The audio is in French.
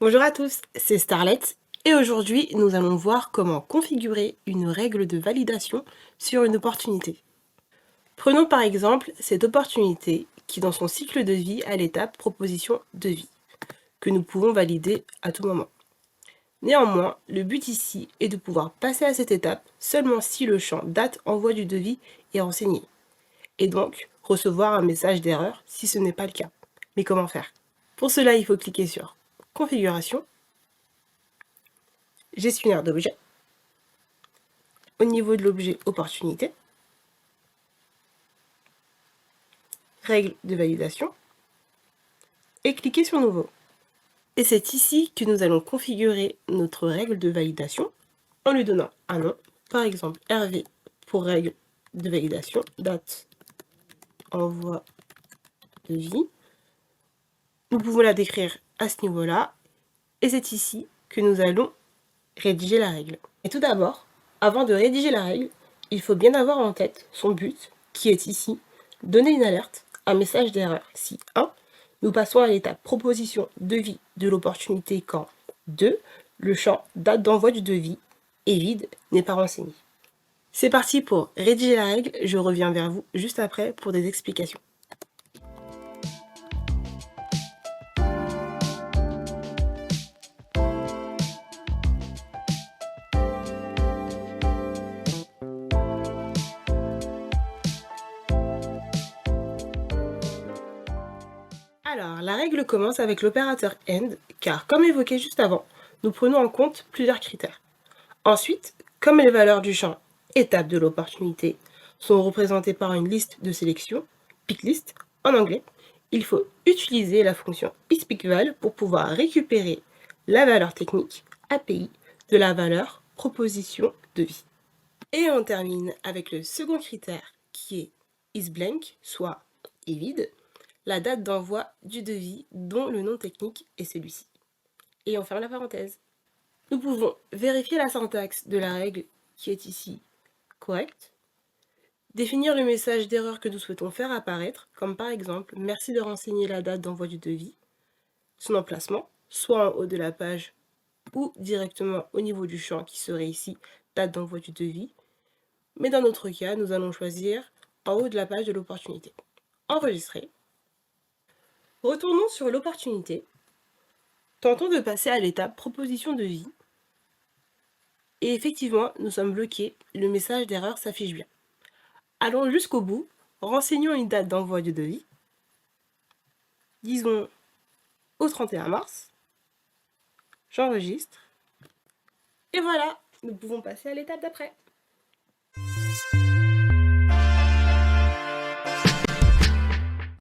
Bonjour à tous, c'est Starlet et aujourd'hui nous allons voir comment configurer une règle de validation sur une opportunité. Prenons par exemple cette opportunité qui dans son cycle de vie a l'étape proposition de vie, que nous pouvons valider à tout moment. Néanmoins, le but ici est de pouvoir passer à cette étape seulement si le champ date envoi du devis est renseigné, et donc recevoir un message d'erreur si ce n'est pas le cas. Mais comment faire? Pour cela, il faut cliquer sur Configuration, Gestionnaire d'objets, au niveau de l'objet opportunité, règle de validation, et cliquez sur Nouveau. Et c'est ici que nous allons configurer notre règle de validation en lui donnant un nom, par exemple Hervé pour règle de validation, date, envoi de vie. Nous pouvons la décrire à ce niveau-là, et c'est ici que nous allons rédiger la règle. Et tout d'abord, avant de rédiger la règle, il faut bien avoir en tête son but, qui est ici, donner une alerte, un message d'erreur si 1. Nous passons à l'étape proposition devis de l'opportunité quand 2. Le champ date d'envoi du devis est vide, n'est pas renseigné. C'est parti pour rédiger la règle, je reviens vers vous juste après pour des explications. Alors, la règle commence avec l'opérateur AND, car comme évoqué juste avant, nous prenons en compte plusieurs critères. Ensuite, comme les valeurs du champ étape de l'opportunité sont représentées par une liste de sélection, picklist en anglais, il faut utiliser la fonction isPickVal pour pouvoir récupérer la valeur technique API de la valeur proposition de vie. Et on termine avec le second critère qui est isBlank, soit est vide, la date d'envoi du devis dont le nom technique est celui-ci. Et on ferme la parenthèse. Nous pouvons vérifier la syntaxe de la règle qui est ici correcte, définir le message d'erreur que nous souhaitons faire apparaître, comme par exemple « Merci de renseigner la date d'envoi du devis », son emplacement, soit en haut de la page ou directement au niveau du champ qui serait ici « Date d'envoi du devis », mais dans notre cas, nous allons choisir en haut de la page de l'opportunité. Enregistrer. Retournons sur l'opportunité. Tentons de passer à l'étape proposition de vie. Et effectivement, nous sommes bloqués, le message d'erreur s'affiche bien. Allons jusqu'au bout, renseignons une date d'envoi du devis, disons au 31 mars, j'enregistre, et voilà, nous pouvons passer à l'étape d'après.